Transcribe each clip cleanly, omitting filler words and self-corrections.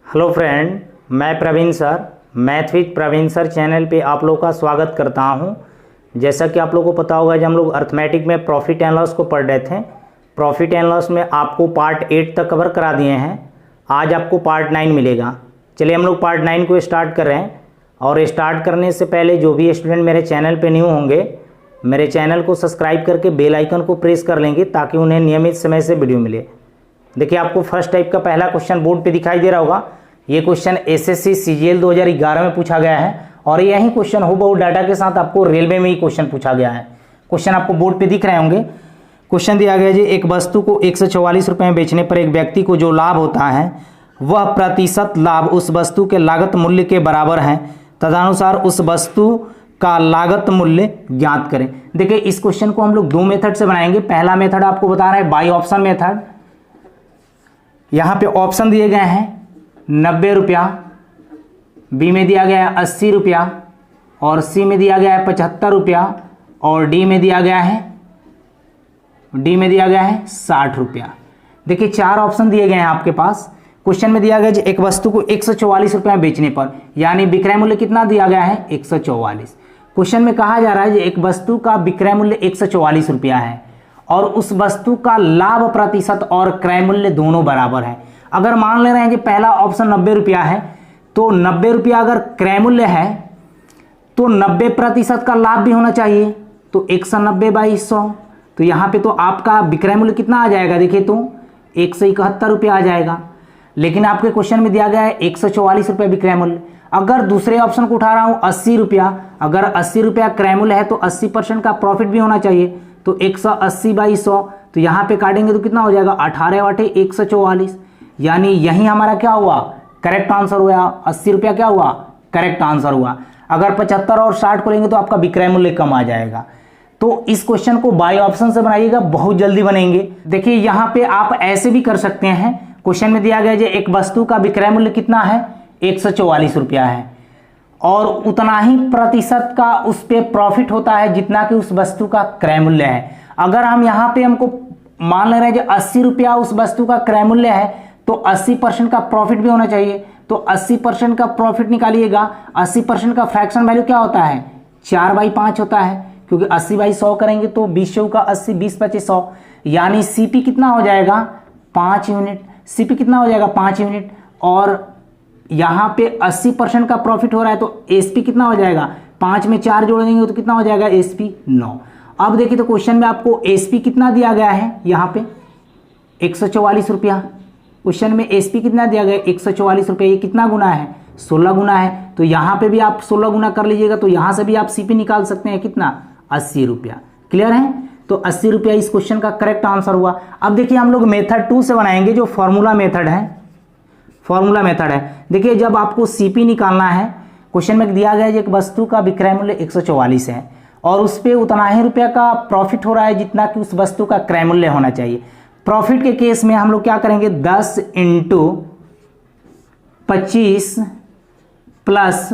Hello friend, मैं Praveen sir math with Praveen sir channel पे आप लोगों का स्वागत करता हूं। जैसा कि आप लोगों को पता होगा, जब हम लोग अर्थमेटिक में प्रॉफिट एंड लॉस को पढ़ रहे थे, प्रॉफिट एंड लॉस में आपको पार्ट 8 तक कवर करा दिए हैं। आज आपको पार्ट 9 मिलेगा। चलिए हम लोग पार्ट 9 को स्टार्ट कर रहे हैं। और स्टार्ट करने से पहले जो भी स्टूडेंट मेरे चैनल पर न्यू होंगे, मेरे चैनल को सब्सक्राइब करके बेल आइकन को प्रेस कर लेंगे ताकि उन्हें नियमित समय से वीडियो मिले। देखिए, आपको फर्स्ट टाइप का पहला क्वेश्चन बोर्ड पे दिखाई दे रहा होगा। ये क्वेश्चन एसएससी सीजीएल 2011 में पूछा गया है और यही क्वेश्चन हूबहू डाटा के साथ आपको रेलवे में ही क्वेश्चन पूछा गया है। क्वेश्चन आपको बोर्ड पे दिख रहे होंगे। क्वेश्चन दिया गया है जी, एक वस्तु को 144 रुपये में बेचने पर एक व्यक्ति को जो लाभ होता है वह प्रतिशत लाभ उस वस्तु के लागत मूल्य के बराबर है। तदनुसार उस वस्तु का लागत मूल्य ज्ञात करें। देखिए, इस क्वेश्चन को हम लोग दो मेथड से बनाएंगे। पहला मेथड आपको बता रहा है बाई ऑप्शन मेथड। यहाँ पे ऑप्शन दिए गए हैं 90 रुपया, बी में दिया गया है 80 रुपया और सी में दिया गया है 75 रुपया और डी में दिया गया है 60 रुपया। देखिए, चार ऑप्शन दिए गए हैं आपके पास। क्वेश्चन में दिया गया है एक वस्तु को 144 रुपये में बेचने पर, यानी विक्रय मूल्य कितना दिया गया है 144। क्वेश्चन में कहा जा रहा है एक वस्तु का विक्रय मूल्य 144 रुपया है और उस वस्तु का लाभ प्रतिशत और क्रय मूल्य दोनों बराबर है। अगर मान ले रहे हैं कि पहला ऑप्शन 90 रुपया है, तो 90 रुपया अगर क्रय मूल्य है तो 90% का लाभ भी होना चाहिए, तो 190/100। तो यहाँ पे तो आपका विक्रय मूल्य कितना आ जाएगा, देखिए तो 171 रुपया आ जाएगा। लेकिन आपके क्वेश्चन में दिया गया है 144 रुपया विक्रय मूल्य। अगर दूसरे ऑप्शन को उठा रहा हूँ 80 रुपया, अगर 80 रुपया क्रय मूल्य है तो 80% का प्रॉफिट भी होना चाहिए, तो 180/100। तो यहाँ पे काटेंगे तो कितना हो जाएगा 18/144, यानी यही हमारा क्या हुआ, करेक्ट आंसर हुआ। 80 रुपया क्या हुआ, करेक्ट आंसर हुआ। अगर 75 और 60 को लेंगे तो आपका विक्रय मूल्य कम आ जाएगा। तो इस क्वेश्चन को बाय ऑप्शन से बनाइएगा, बहुत जल्दी बनेंगे। देखिए, यहाँ पे आप ऐसे भी कर सकते हैं। क्वेश्चन में दिया गया है एक वस्तु का विक्रय मूल्य कितना है 144 रुपया है और उतना ही प्रतिशत का उस पे प्रॉफिट होता है जितना कि उस वस्तु का क्रय मूल्य है। अगर हम यहाँ पे हमको मान ले रहे हैं 80 रुपया उस वस्तु का क्रय मूल्य है, तो 80% का प्रॉफिट भी होना चाहिए। तो 80% का प्रॉफिट निकालिएगा। 80% का फ्रैक्शन वैल्यू क्या होता है 4/5 होता है, क्योंकि 80/100 करेंगे तो 20 का 80, 20×25 100, यानी सीपी कितना हो जाएगा 5 यूनिट। सीपी कितना हो जाएगा 5 यूनिट और यहाँ पे 80% का प्रॉफिट हो रहा है, तो एसपी कितना हो जाएगा 5 में 4 जोड़ देंगे तो कितना हो जाएगा एसपी 9। अब देखिए, तो क्वेश्चन में आपको एसपी कितना दिया गया है, यहाँ पे 144 रुपया। क्वेश्चन में एसपी कितना दिया गया 144 रुपया। ये कितना गुना है 16 गुना है, तो यहाँ पे भी आप 16 गुना कर लीजिएगा, तो यहाँ से भी आप सीपी निकाल सकते हैं कितना 80 रुपया। क्लियर है, तो 80 रुपया इस क्वेश्चन का करेक्ट आंसर हुआ। अब देखिए, हम लोग मेथड 2 से बनाएंगे, जो फॉर्मूला मेथड है। देखिए, जब आपको सीपी निकालना है, क्वेश्चन में दिया गया है एक वस्तु का विक्रय मूल्य 144 है और उस पे उतना ही रुपया का प्रॉफिट हो रहा है जितना कि उस वस्तु का क्रय मूल्य होना चाहिए। प्रॉफिट के केस में हम लोग क्या करेंगे 10 × 25 प्लस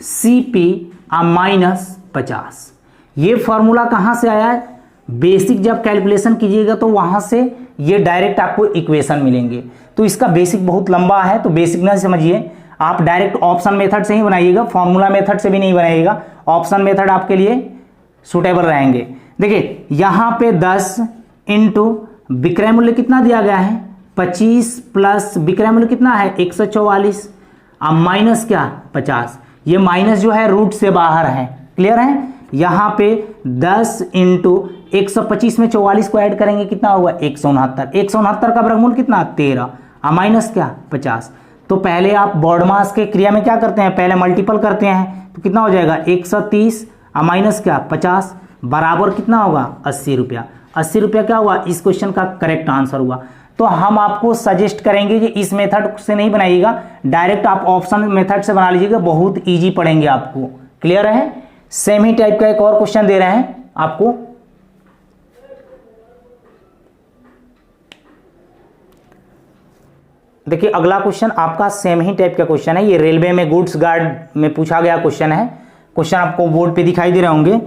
सीपी माइनस 50। ये फॉर्मूला कहाँ से आया है, बेसिक जब कैलकुलेशन कीजिएगा तो वहां से ये डायरेक्ट आपको इक्वेशन मिलेंगे। तो इसका बेसिक बहुत लंबा है, तो बेसिक ना समझिए, आप डायरेक्ट ऑप्शन मेथड से ही बनाइएगा, फॉर्मूला मेथड से भी नहीं बनाइएगा। ऑप्शन मेथड आपके लिए सुटेबल रहेंगे। देखिए, यहाँ पे 10 × विक्रय मूल्य कितना दिया गया है 25 प्लस विक्रय मूल्य कितना है 144 माइनस क्या 50। ये माइनस जो है रूट से बाहर है। क्लियर है, यहाँ पे 10 × 125 में 44 को ऐड करेंगे कितना होगा 169। 169 का वर्गमूल कितना 13 माइनस क्या 50। तो पहले आप बॉडमास के क्रिया में क्या करते हैं, पहले मल्टीपल करते हैं, तो कितना हो जाएगा 130 माइनस क्या 50 बराबर कितना होगा 80 रुपया। 80 रुपया क्या हुआ, इस क्वेश्चन का करेक्ट आंसर हुआ। तो हम आपको सजेस्ट करेंगे कि इस मेथड से नहीं बनाइएगा, डायरेक्ट आप ऑप्शन मेथड से बना लीजिएगा, बहुत इजी पड़ेंगे आपको। क्लियर है, सेम ही टाइप का एक और क्वेश्चन दे रहे हैं आपको। देखिए, अगला क्वेश्चन आपका सेम ही टाइप का क्वेश्चन है। ये रेलवे में गुड्स गार्ड में पूछा गया क्वेश्चन है। क्वेश्चन आपको बोर्ड पे दिखाई दे रहे होंगे।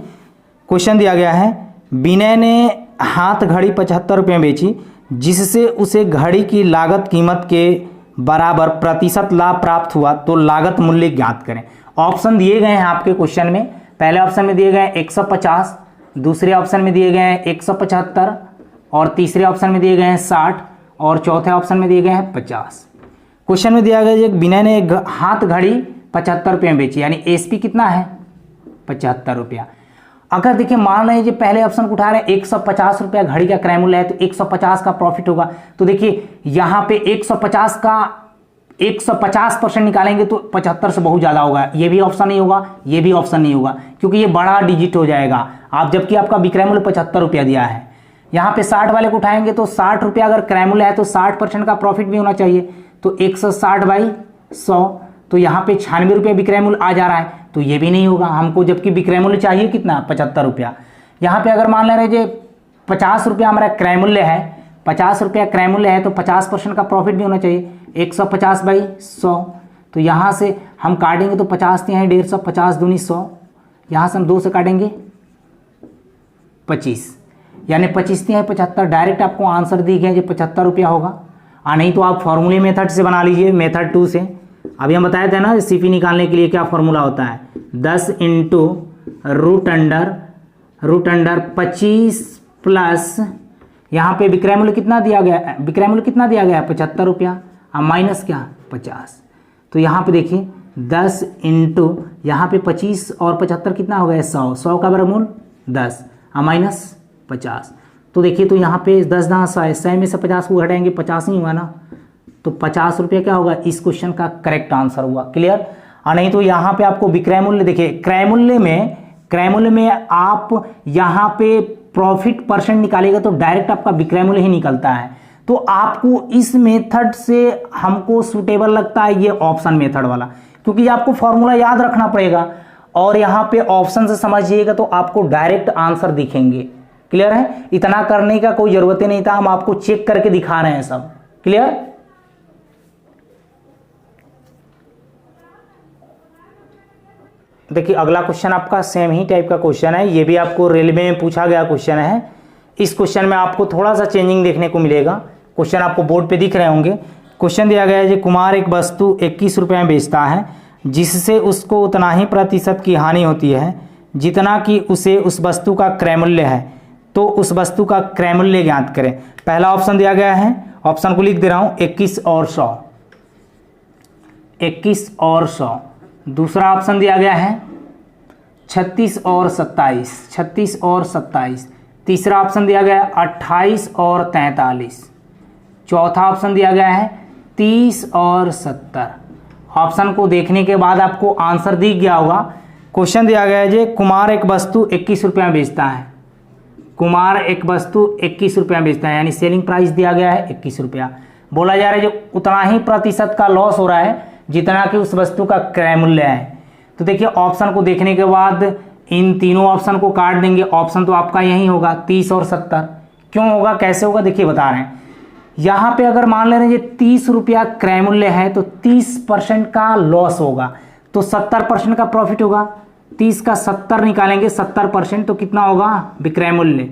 क्वेश्चन दिया गया है, विनय ने हाथ घड़ी 75 रुपये में बेची, जिससे उसे घड़ी की लागत कीमत के बराबर प्रतिशत लाभ प्राप्त हुआ तो लागत मूल्य ज्ञात करें। ऑप्शन दिए गए हैं आपके क्वेश्चन में। पहले ऑप्शन में दिए गए 150, दूसरे ऑप्शन में दिए गए हैं 175 और तीसरे ऑप्शन में दिए गए हैं 60 और चौथे ऑप्शन में दिए गए हैं 50। क्वेश्चन में दिया गया है विनय ने एक हाथ घड़ी 75 रुपये में बेची, यानी एसपी कितना है 75 रुपया। अगर देखिए मान रहे हैं पहले ऑप्शन को उठा रहे हैं 150 रुपया घड़ी का क्रय मूल्य है तो 150 का प्रॉफिट होगा। तो देखिए यहाँ पे 150 का 150% निकालेंगे तो 75 से बहुत ज़्यादा होगा। ये भी ऑप्शन नहीं होगा, ये भी ऑप्शन नहीं होगा, क्योंकि ये बड़ा डिजिट हो जाएगा। आप जबकि आपका विक्रय मूल्य 75 रुपया दिया है, यहाँ पे 60 वाले को उठाएंगे तो 60 रुपया अगर क्रय मूल्य है तो 60% का प्रॉफिट भी होना चाहिए। तो 160/100, तो यहाँ पे 96 रुपया विक्रय मूल्य आ जा रहा है, तो ये भी नहीं होगा हमको, जबकि विक्रय मूल्य चाहिए कितना 75 रुपया। यहाँ पे अगर मान ले रहे 50 रुपया हमारा क्रय मूल्य है, 50 रुपया क्रय मूल्य है तो 50% का प्रॉफिट भी होना चाहिए। 150/100, तो यहाँ से हम काटेंगे तो 50 हैं 150, 50 दूनी 100, यहाँ से हम 2 से काटेंगे 25, यानी 25 है 75। डायरेक्ट आपको आंसर दी गया 75 रुपया होगा। नहीं तो आप फॉर्मूले मेथड से बना लीजिए, मेथड 2 से। अभी हम बताए थे ना सीपी निकालने के लिए क्या फॉर्मूला होता है, 10 × रूट अंडर 25 प्लस यहाँ पे विक्रय मूल्य कितना दिया गया है, विक्रय मूल्य कितना दिया गया है 75 रुपया, और माइनस क्या 50। तो यहाँ पे देखिए 10 × यहाँ पे 25 और 75 कितना हो गया 100, 100 का वर्गमूल 10 और माइनस 50। तो देखिए तो यहाँ पे 10 दां 100 है, 100 में से 50 को घटाएंगे 50 ही हुआ ना, तो 50 रुपये क्या होगा, इस क्वेश्चन का करेक्ट आंसर हुआ। क्लियर। और नहीं तो यहाँ पे आपको विक्रय मूल्य देखिए, क्रय मूल्य में आप यहाँ पे प्रॉफिट परसेंट निकालेगा तो डायरेक्ट आपका विक्रय मूल्य ही निकलता है। तो आपको इस मेथड से हमको सूटेबल लगता है ये ऑप्शन मेथड वाला, क्योंकि आपको फॉर्मूला याद रखना पड़ेगा और यहाँ पे ऑप्शन से समझिएगा तो आपको डायरेक्ट आंसर दिखेंगे। क्लियर है, इतना करने का कोई जरूरत ही नहीं था, हम आपको चेक करके दिखा रहे हैं सब। क्लियर। देखिए अगला क्वेश्चन आपका सेम ही टाइप का क्वेश्चन है, ये भी आपको रेलवे में पूछा गया क्वेश्चन है। इस क्वेश्चन में आपको थोड़ा सा चेंजिंग देखने को मिलेगा। क्वेश्चन आपको बोर्ड पे दिख रहे होंगे। क्वेश्चन दिया गया है कि कुमार एक वस्तु 21 रुपये में बेचता है जिससे उसको उतना ही प्रतिशत की हानि होती है जितना कि उसे उस वस्तु का क्रय मूल्य है, तो उस वस्तु का क्रय मूल्य ज्ञात करें। पहला ऑप्शन दिया गया है, ऑप्शन को लिख दे रहा हूँ 21 और 100, 21 और 100। दूसरा ऑप्शन दिया गया है 36 और 27, 36 और 27। तीसरा ऑप्शन दिया गया है 28 और 43। चौथा ऑप्शन दिया गया है 30 और 70। ऑप्शन को देखने के बाद आपको आंसर दिख गया होगा। क्वेश्चन दिया गया है जी कुमार एक वस्तु 21 रुपये में बेचता है, कुमार एक वस्तु 21 रुपये में बेचता है, यानी सेलिंग प्राइस दिया गया है 21 रुपया। बोला जा रहा है जो उतना ही प्रतिशत का लॉस हो रहा है जितना कि उस वस्तु का क्रय मूल्य है। तो देखिए ऑप्शन को देखने के बाद इन तीनों ऑप्शन को काट देंगे, ऑप्शन तो आपका यही होगा 30 और 70। क्यों होगा, कैसे होगा, देखिए बता रहे हैं। यहाँ पे अगर मान ले रहे हैं 30 रुपया क्रय मूल्य है तो 30% का लॉस होगा, तो 70% का प्रॉफिट होगा। 30 का 70 निकालेंगे 70%, तो कितना होगा विक्रय मूल्य,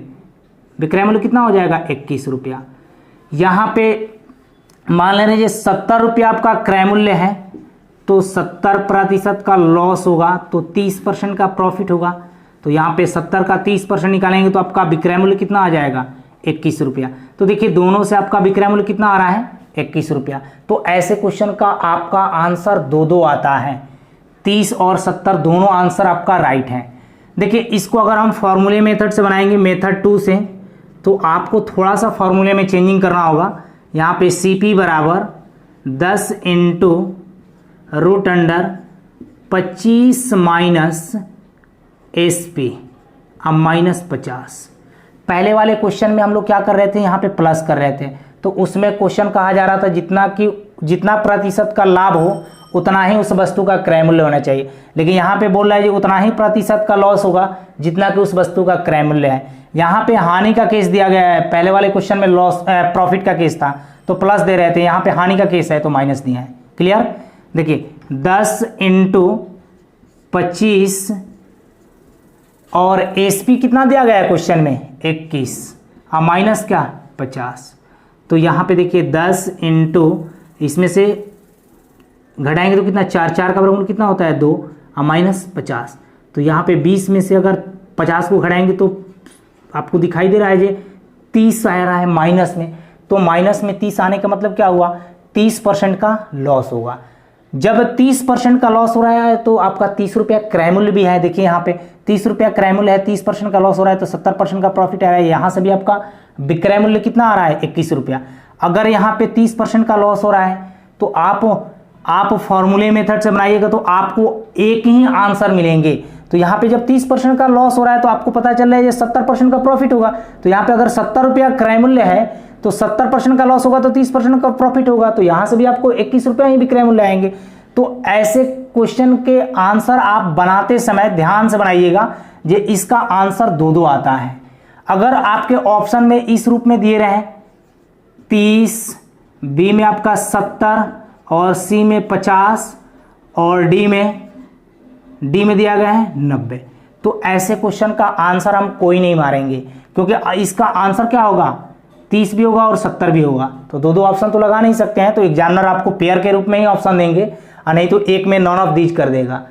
विक्रय मूल्य कितना हो जाएगा 21 रुपया। यहाँ पे मान ले रहे हैं 70 रुपया आपका क्रय मूल्य है तो 70% का लॉस होगा, तो 30% का प्रॉफिट होगा। तो यहाँ पे 70 का 30% निकालेंगे तो आपका विक्रय मूल्य कितना आ जाएगा 21 रुपया। तो देखिए दोनों से आपका विक्रय मूल्य कितना आ रहा है 21 रुपया। तो ऐसे क्वेश्चन का आपका आंसर 2-2 आता है, 30 और 70 दोनों आंसर आपका राइट है। देखिए इसको अगर हम फॉर्मूले मेथड से बनाएंगे, मेथड 2 से, तो आपको थोड़ा सा फॉर्मूले में चेंजिंग करना होगा। यहाँ पे CP बराबर 10 × रूट अंडर 25 माइनस SP अब माइनस 50। पहले वाले क्वेश्चन में हम लोग क्या कर रहे थे, यहाँ पे प्लस कर रहे थे, तो उसमें क्वेश्चन कहा जा रहा था जितना प्रतिशत का लाभ हो उतना ही उस वस्तु का क्रय मूल्य होना चाहिए। लेकिन यहाँ पे बोल रहा है जी उतना ही प्रतिशत का लॉस होगा जितना कि उस वस्तु का क्रय मूल्य है। यहाँ पे हानि का केस दिया गया है, पहले वाले क्वेश्चन में लॉस प्रॉफिट का केस था तो प्लस दे रहे थे, यहाँ पे हानि का केस है तो माइनस दिया है। क्लियर। देखिए 10 × 25 और SP कितना दिया गया है क्वेश्चन में 21 और माइनस क्या 50। तो यहाँ पे देखिए 10 × इसमें से घटाएंगे तो कितना, 4, 4 का वर्गमूल कितना होता है 2 और -50। तो यहाँ पे 20 में से अगर 50 को घटाएंगे तो आपको दिखाई दे रहा है ये 30 आ रहा है माइनस में। तो माइनस में 30 आने का मतलब क्या हुआ, 30% का लॉस होगा। जब 30% का लॉस हो रहा है तो आपका 30 रुपया क्रय मूल्य भी है। देखिए यहाँ पे 30 रुपया क्रय मूल्य है, 30% का लॉस हो रहा है तो 70% का प्रॉफिट आ रहा है। यहाँ से भी आपका विक्रय मूल्य कितना आ रहा है 21 रुपया। अगर यहाँ पे 30% का लॉस हो रहा है तो आप फॉर्मूले मेथड से बनाइएगा तो आपको एक ही आंसर मिलेंगे। तो यहाँ पे जब 30% का लॉस हो रहा है तो आपको पता चल रहा है ये 70% का प्रॉफिट होगा। तो यहाँ पे अगर 70 रुपया क्रय मूल्य है तो 70% का लॉस होगा तो 30% का प्रॉफिट होगा। तो यहाँ से भी आपको 21 रुपया ही विक्रय मूल्य आएंगे। तो ऐसे क्वेश्चन के आंसर आप बनाते समय ध्यान से बनाइएगा, ये इसका आंसर 2-2 आता है। अगर आपके ऑप्शन में इस रूप में दिए रहे 30, बी में आपका 70 और सी में 50 और डी में दिया गया है 90, तो ऐसे क्वेश्चन का आंसर हम कोई नहीं मारेंगे, क्योंकि इसका आंसर क्या होगा 30 भी होगा और 70 भी होगा। तो 2-2 ऑप्शन तो लगा नहीं सकते हैं। तो एग्जामिनर आपको पेयर के रूप में ही ऑप्शन देंगे और नहीं तो एक में नॉन ऑफ दीज कर देगा।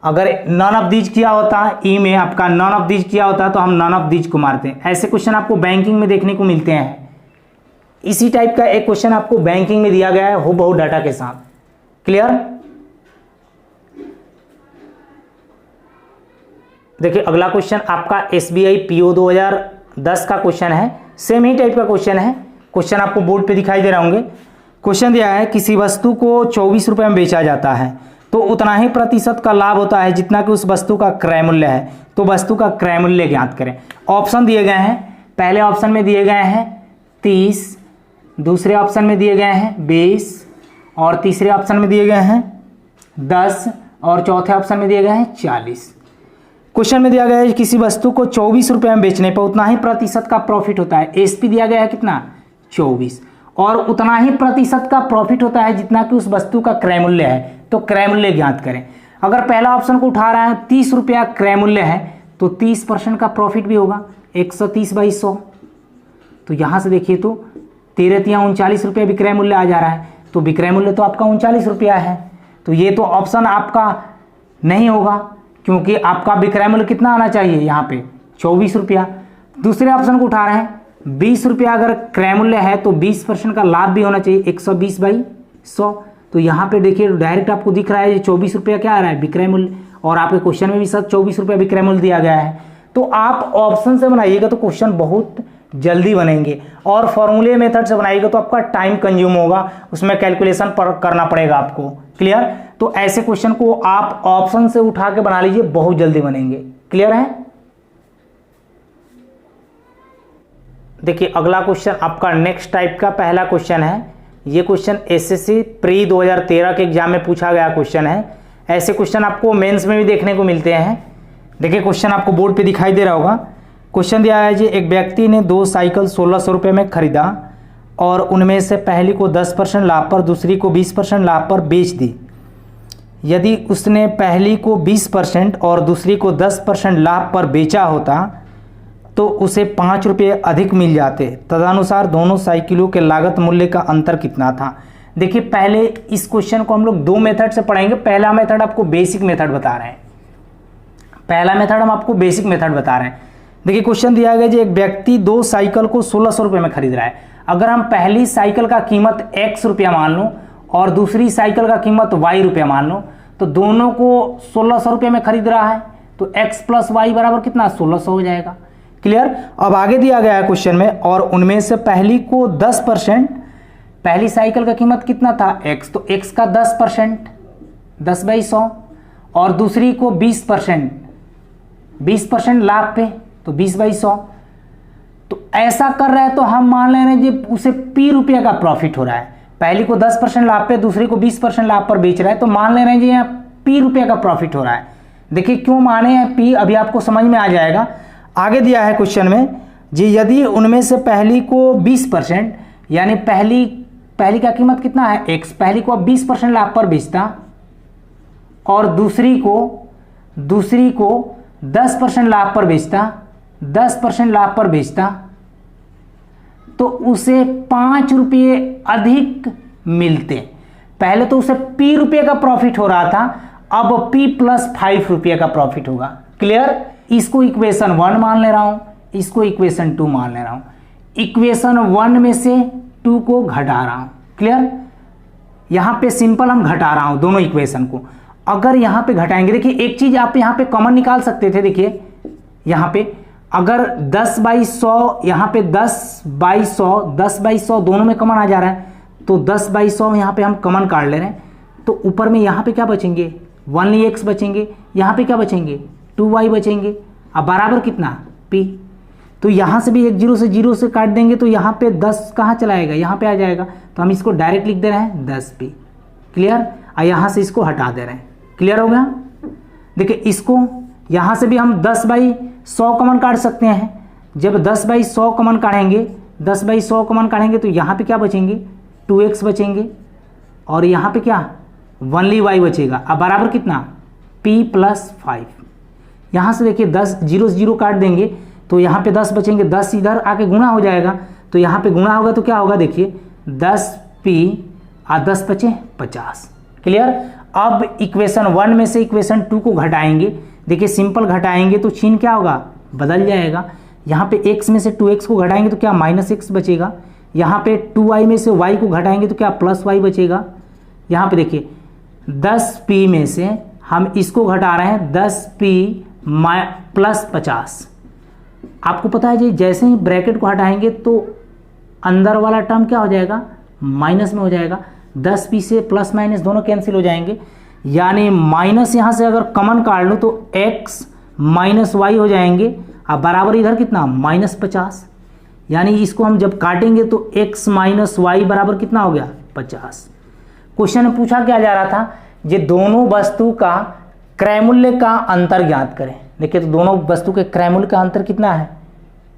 अगर नॉन ऑफ दीज किया होता, ई में आपका नॉन ऑफ दीज किया होता तो हम नॉन ऑफ दीज को मारते हैं। ऐसे क्वेश्चन आपको बैंकिंग में देखने को मिलते हैं। इसी टाइप का एक क्वेश्चन आपको बैंकिंग में दिया गया है हूबहू डाटा के साथ। क्लियर। देखिए अगला क्वेश्चन आपका SBI PO 2010 का क्वेश्चन है। सेम ही टाइप का क्वेश्चन है। क्वेश्चन आपको बोर्ड पे दिखाई दे रहा होंगे। क्वेश्चन दिया है किसी वस्तु को 24 रुपए में बेचा जाता है तो उतना ही प्रतिशत का लाभ होता है जितना कि उस वस्तु का क्रय मूल्य है। तो वस्तु का क्रय मूल्य ज्ञात करें। ऑप्शन दिए गए हैं। पहले ऑप्शन में दिए गए हैं 30, दूसरे ऑप्शन में दिए गए हैं 20 और तीसरे ऑप्शन में दिए गए हैं 10 और चौथे ऑप्शन में दिए गए हैं 40। क्वेश्चन में दिया गया है किसी वस्तु को 24 रुपए में बेचने पर उतना ही प्रतिशत का प्रॉफिट होता है। एसपी दिया गया है कितना 24 और उतना ही प्रतिशत का प्रॉफिट होता है जितना कि उस वस्तु का क्रय मूल्य है। तो क्रय मूल्य ज्ञात करें। अगर पहला ऑप्शन को उठा रहा है 30 रुपया क्रय मूल्य है तो 30% का प्रॉफिट भी होगा 130/100। तो यहां से देखिए तो 13×3 = 39 रुपया विक्रय मूल्य आ जा रहा है। तो विक्रय मूल्य तो आपका 39 रुपया है। तो ये तो ऑप्शन आपका नहीं होगा क्योंकि आपका विक्रय मूल्य कितना आना चाहिए यहाँ पे 24 रुपया। दूसरे ऑप्शन को उठा रहे हैं 20 रुपया अगर क्रय मूल्य है तो 20% का लाभ भी होना चाहिए 120/100। तो यहाँ पे देखिए डायरेक्ट आपको दिख रहा है ये 24 रुपया क्या आ रहा है विक्रय मूल्य और आपके क्वेश्चन में भी सर 24 रुपया विक्रय मूल्य दिया गया है। तो आप ऑप्शन से बनाइएगा तो क्वेश्चन बहुत जल्दी बनेंगे और फॉर्मूले मेथड से बनाइएगा तो आपका टाइम कंज्यूम होगा, उसमें कैलकुलेशन करना पड़ेगा आपको। क्लियर। तो ऐसे क्वेश्चन को आप ऑप्शन से उठा के बना लीजिए, बहुत जल्दी बनेंगे। क्लियर है। देखिए अगला क्वेश्चन आपका नेक्स्ट टाइप का पहला क्वेश्चन है। ये क्वेश्चन एसएससी प्री 2013 के एग्जाम में पूछा गया क्वेश्चन है। ऐसे क्वेश्चन आपको मेंस में भी देखने को मिलते हैं। देखिए क्वेश्चन आपको बोर्ड पे दिखाई दे रहा होगा। क्वेश्चन दिया है जी एक व्यक्ति ने 2 साइकिल 1600 रुपये में खरीदा और उनमें से पहली को 10% लाभ पर दूसरी को 20% लाभ पर बेच दी। यदि उसने पहली को 20% और दूसरी को 10% लाभ पर बेचा होता तो उसे 5 रुपये अधिक मिल जाते। तदनुसार दोनों साइकिलों के लागत मूल्य का अंतर कितना था। देखिए पहले इस क्वेश्चन को हम लोग 2 मेथड से पढ़ेंगे। पहला मेथड आपको बेसिक मेथड बता रहे हैं। पहला मेथड हम आपको बेसिक मेथड बता रहे हैं। देखिए क्वेश्चन दिया गया जी एक व्यक्ति 2 साइकिल को 1600 रुपये में खरीद रहा है। अगर हम पहली साइकिल का कीमत x रुपया मान लो और दूसरी साइकिल का कीमत y रुपया मान लो तो दोनों को 1600 रुपये में खरीद रहा है तो x + y बराबर कितना 1600 हो जाएगा। क्लियर। अब आगे दिया गया है क्वेश्चन में और उनमें से पहली को 10%, पहली साइकिल का कीमत कितना था x तो x का 10% 10/100 और दूसरी को 20% लाभ पे तो 20/100। तो ऐसा कर रहा है तो हम मान ले रहे हैं जी उसे p रुपया का प्रॉफिट हो रहा है। पहली को 10% लाभ पे दूसरी को 20% लाभ पर बेच रहा है तो मान ले रहे हैं जी यहाँ p रुपया का प्रॉफिट हो रहा है। देखिए क्यों माने हैं p अभी आपको समझ में आ जाएगा। आगे दिया है क्वेश्चन में जी यदि उनमें से पहली को 20% यानी पहली का कीमत कितना है x, पहली को 20% लाभ पर बेचता और दूसरी को 10% लाभ पर बेचता 10% लाभ पर बेचता तो उसे 5 रुपये अधिक मिलते। पहले तो उसे P रुपये का प्रॉफिट हो रहा था, अब P प्लस 5 रुपये का प्रॉफिट होगा। क्लियर? इसको इक्वेशन 1 मान ले रहा हूं, इसको इक्वेशन 2 मान ले रहा हूं। इक्वेशन 1 में से 2 को घटा रहा हूं। क्लियर? यहां पे सिंपल हम घटा रहा हूं दोनों इक्वेशन को। अगर यहां पे घटाएंगे, देखिए एक चीज आप यहां पे कॉमन निकाल सकते थे। देखिए यहां पे अगर 10/100, यहां पे 10/100 दोनों में कॉमन आ जा रहा है, तो 10/100 यहां पे हम कॉमन काट ले रहे हैं, तो ऊपर में यहां पे क्या बचेंगे, 1x बचेंगे, यहां पे क्या बचेंगे, 2y बचेंगे। अब बराबर कितना, p। तो यहां से भी एक 0 से काट देंगे, तो यहां पे 10 कहां चला आएगा, यहां पे आ जाएगा, तो हम इसको डायरेक्ट लिख दे रहे हैं 10p। क्लियर? और यहां से इसको हटा दे रहे हैं। क्लियर हो गया? देखिए इसको यहां से भी हम 10/100 कॉमन काट सकते हैं। जब 10/100 कॉमन काटेंगे, 10/100 कॉमन काटेंगे, तो यहाँ पे क्या बचेंगे, 2x बचेंगे, और यहाँ पे क्या, 1y बचेगा। अब बराबर कितना, p प्लस 5। यहाँ से देखिए 10 0 काट देंगे, तो यहाँ पे 10 बचेंगे, 10 इधर आके गुणा हो जाएगा, तो यहाँ पे गुणा होगा तो क्या होगा, देखिए 10p और 10 बचे 50। क्लियर? अब इक्वेशन 1 में से इक्वेशन 2 को घटाएंगे। देखिए सिंपल घटाएंगे तो चिन्ह क्या होगा, बदल जाएगा। यहाँ पे x में से 2x को घटाएंगे तो क्या, -x बचेगा। यहाँ पे 2y में से y को घटाएंगे तो क्या, +y बचेगा। यहाँ पे देखिए 10p में से हम इसको घटा रहे हैं, 10p प्लस 50। आपको पता है जी, जैसे ही ब्रैकेट को हटाएंगे तो अंदर वाला टर्म क्या हो जाएगा, माइनस में हो जाएगा। 10p से प्लस माइनस दोनों कैंसिल हो जाएंगे, यानी माइनस यहाँ से अगर कॉमन काट लो तो x माइनस वाई हो जाएंगे। अब बराबर इधर कितना, -50। यानी इसको हम जब काटेंगे तो x माइनस वाई बराबर कितना हो गया, 50। क्वेश्चन में पूछा क्या जा रहा था, ये दोनों वस्तु का क्रय मूल्य का अंतर ज्ञात करें। देखिए तो दोनों वस्तु के क्रय मूल्य का अंतर कितना है,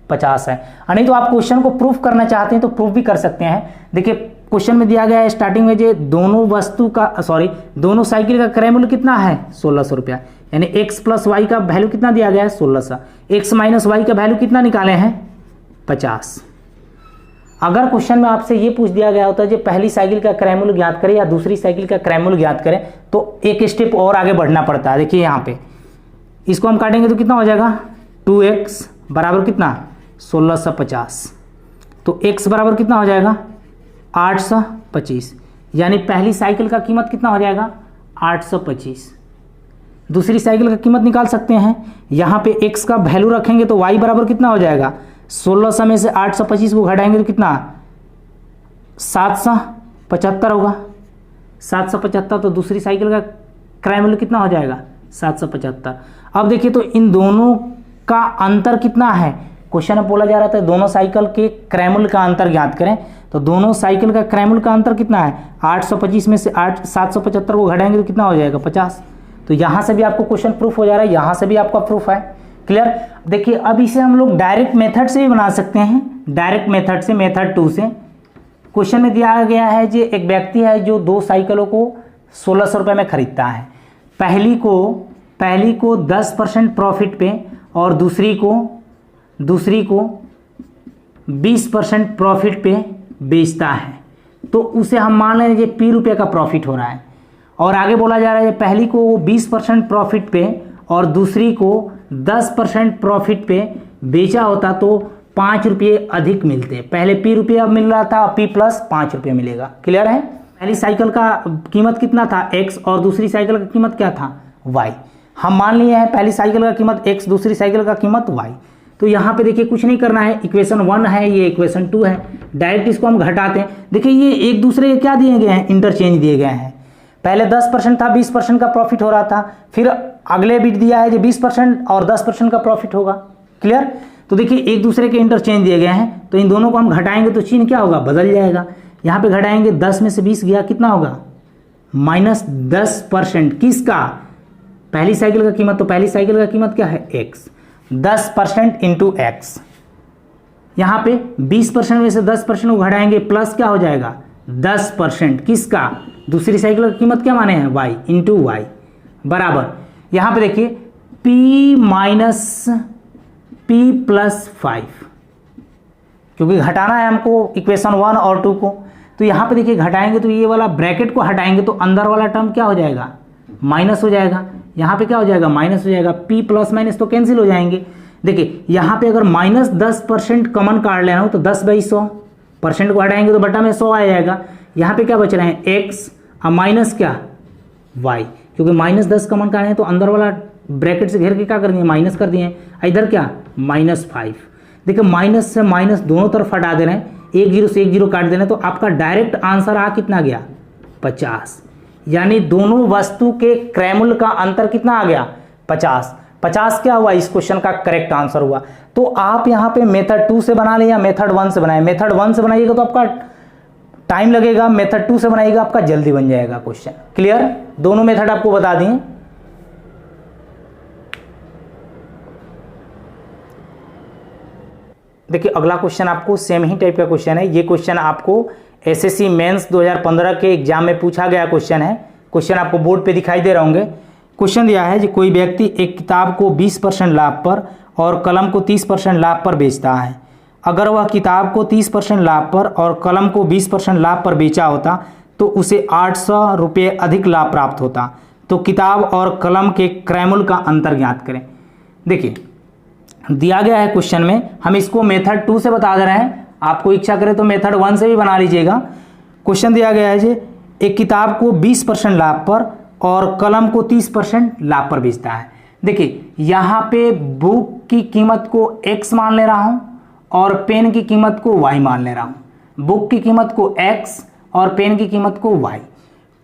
50 है। नहीं तो आप क्वेश्चन को प्रूफ करना चाहते हैं तो प्रूफ भी कर सकते हैं। देखिए क्वेश्चन में दिया गया है स्टार्टिंग में, जो दोनों साइकिल का क्रय मूल्य कितना है, 1600 रुपया। यानी x प्लस वाई का वैल्यू कितना दिया गया है, 1600। x माइनस वाई का वैल्यू कितना निकाले हैं, 50। अगर क्वेश्चन में आपसे ये पूछ दिया गया होता है, जो पहली साइकिल का क्रय मूल्य ज्ञात करें या दूसरी साइकिल का क्रय मूल्य ज्ञात करें, तो एक स्टेप और आगे बढ़ना पड़ता है। देखिए यहाँ पे इसको हम काटेंगे तो कितना हो जाएगा, 2x बराबर कितना, 1650। तो x बराबर कितना हो जाएगा, 825। यानी पहली साइकिल का कीमत कितना हो जाएगा, 825। दूसरी साइकिल का कीमत निकाल सकते हैं। यहाँ पे x का वैल्यू रखेंगे तो y बराबर कितना हो जाएगा, 1600 में से 825 को घटाएंगे तो कितना, 775 होगा। 775, तो दूसरी साइकिल का क्रय मूल्य कितना हो जाएगा, 775। अब देखिए तो इन दोनों का अंतर कितना है, क्वेश्चन में बोला जा रहा था दोनों साइकिल के क्रय मूल्य का अंतर ज्ञात करें। तो दोनों साइकिल का क्रय मूल्य का अंतर कितना है, 825 में से 775 को घटाएंगे तो कितना हो जाएगा, 50। तो यहाँ से भी आपको क्वेश्चन प्रूफ हो जा रहा है, यहाँ से भी आपका प्रूफ है। क्लियर? देखिए अब इसे हम लोग डायरेक्ट मेथड से भी बना सकते हैं, डायरेक्ट मेथड से, मेथड 2 से। क्वेश्चन में दिया गया है जो एक व्यक्ति है जो 2 साइकिलों को 1600 रुपये में खरीदता है। पहली को 10% प्रॉफिट पे और दूसरी को 20% प्रॉफिट पे बेचता है, तो उसे हम मान लें कि P रुपये का प्रॉफिट हो रहा है। और आगे बोला जा रहा है पहली को 20% प्रॉफिट पे और दूसरी को 10% प्रॉफिट पे बेचा होता तो 5 रुपये अधिक मिलते। पहले P रुपया मिल रहा था, P प्लस 5 रुपये मिलेगा। क्लियर है? पहली साइकिल का कीमत कितना था, x, और दूसरी साइकिल का कीमत क्या था, y। हम मान लिए हैं पहली साइकिल का कीमत x, दूसरी साइकिल का कीमत y। तो यहाँ पे देखिए कुछ नहीं करना है, इक्वेशन 1 है, ये इक्वेशन 2 है, डायरेक्ट इसको हम घटाते हैं। देखिए ये एक दूसरे के क्या दिए गए हैं, इंटरचेंज दिए गए हैं। पहले 10% था, 20% का प्रॉफिट हो रहा था, फिर अगले बिट दिया है जो 20% और 10% का प्रॉफिट होगा। क्लियर? तो देखिए एक दूसरे के इंटरचेंज दिए गए हैं, तो इन दोनों को हम घटाएंगे तो चिन्ह क्या होगा, बदल जाएगा। यहाँ पे घटाएंगे, 10 में से 20 गया, कितना होगा, -10%। किसका, पहली साइकिल का कीमत, तो पहली साइकिल का कीमत क्या है, x। 10% into x. यहाँ पे 20% में से 10% को घटाएंगे, प्लस क्या हो जाएगा, 10%। किसका, दूसरी साइकिल का कीमत क्या माने हैं, y इंटू वाई बराबर। यहाँ पे देखिए p माइनस p प्लस 5, क्योंकि घटाना है हमको इक्वेशन 1 और 2 को। तो तो यहाँ पे देखिए घटाएंगे तो ये वाला ब्रैकेट को हटाएंगे तो अंदर वाला टर्म क्या हो जाएगा, माइनस हो जाएगा। यहाँ पे क्या हो जाएगा, माइनस हो जाएगा। p प्लस माइनस तो कैंसिल हो जाएंगे। देखिए यहाँ पे अगर -10% कॉमन काट लेना हो तो 10/100, परसेंट को हटाएंगे तो बटा में 100 आ जाएगा। यहाँ पे क्या बच रहे हैं, x और माइनस क्या, y, क्योंकि -10 कॉमन काटे हैं तो अंदर वाला ब्रैकेट से घेर के क्या कर दिए, माइनस कर दिए हैं। इधर क्या, -5। देखिए माइनस से माइनस दोनों तरफ हटा दे रहे हैं, 1 0 से 1 0 काट देना, तो आपका डायरेक्ट आंसर आ कितना गया, 50। यानी दोनों वस्तु के क्रयमूल्य का अंतर कितना आ गया, 50। 50 क्या हुआ, इस क्वेश्चन का करेक्ट आंसर हुआ। तो आप यहाँ पे मेथड 2 से बना लें या मेथड 1 से बनाए। मेथड 1 से बनाइएगा तो आपका टाइम लगेगा, मेथड 2 से बनाइएगा आपका जल्दी बन जाएगा क्वेश्चन। क्लियर, दोनों मेथड आपको बता दिए। देखिए अगला क्वेश्चन आपको सेम ही टाइप का क्वेश्चन है। ये क्वेश्चन आपको एसएससी मेंस 2015 के एग्जाम में पूछा गया क्वेश्चन है। क्वेश्चन आपको बोर्ड पे दिखाई दे रहे होंगे। क्वेश्चन दिया है कि कोई व्यक्ति एक किताब को 20% लाभ पर और कलम को 30% लाभ पर बेचता है। अगर वह किताब को 30% लाभ पर और कलम को 20% लाभ पर बेचा होता तो उसे 800 रुपये अधिक लाभ प्राप्त होता। तो किताब और कलम के क्रयमूल्य का अंतर ज्ञात करें। देखिए दिया गया है क्वेश्चन में, हम इसको मेथड 2 से बता दे रहे हैं। आपको इच्छा करे तो मेथड 1 से भी बना लीजिएगा। क्वेश्चन दिया गया है जी, एक किताब को 20% लाभ पर और कलम को 30% लाभ पर बेचता है। देखिए यहाँ पे बुक की कीमत को x मान ले रहा हूं और पेन की कीमत को y मान ले रहा हूं। बुक की कीमत को x और पेन की कीमत को y।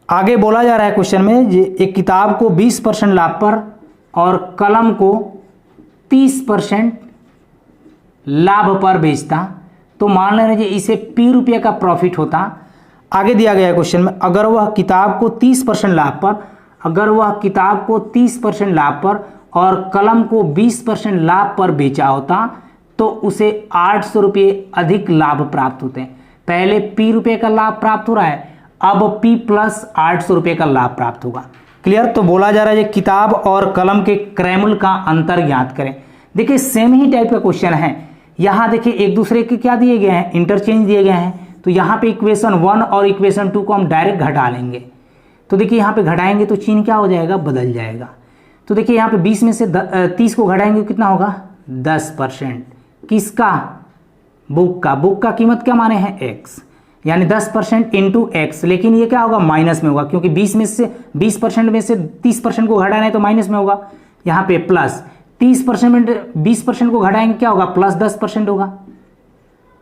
आगे बोला जा रहा है क्वेश्चन में, एक किताब को 20% लाभ पर और कलम को 30% लाभ पर बेचता, तो मान लेना जी इसे p रुपये का प्रॉफिट होता। आगे दिया गया है क्वेश्चन में, अगर वह किताब को 30% लाभ पर, अगर वह किताब को 30% लाभ पर और कलम को 20% लाभ पर बेचा होता तो उसे 800 रुपये अधिक लाभ प्राप्त होते हैं। पहले p रुपये का लाभ प्राप्त हो रहा है, अब p प्लस 800 रुपये का लाभ प्राप्त होगा। क्लियर, तो बोला जा रहा है किताब और कलम के क्रयमूल्य का अंतर ज्ञात करें। देखिए सेम ही टाइप का क्वेश्चन है। यहाँ देखिए एक दूसरे के क्या दिए गए हैं, इंटरचेंज दिए गए हैं। तो यहाँ पे इक्वेशन 1 और इक्वेशन 2 को हम डायरेक्ट घटा लेंगे। तो देखिए यहाँ पे घटाएंगे तो चिन्ह क्या हो जाएगा, बदल जाएगा। तो देखिए यहाँ पे 20 में से 30 को घटाएंगे कितना होगा, 10%। किसका, बुक का। बुक का कीमत क्या माने हैं, x, यानी 10% इंटू एक्स। लेकिन ये क्या होगा, माइनस में होगा, क्योंकि 20% में से 30% को घटाना है तो माइनस में होगा। यहाँ पे प्लस 30% में 20% को घटाएंगे क्या होगा, प्लस 10% होगा,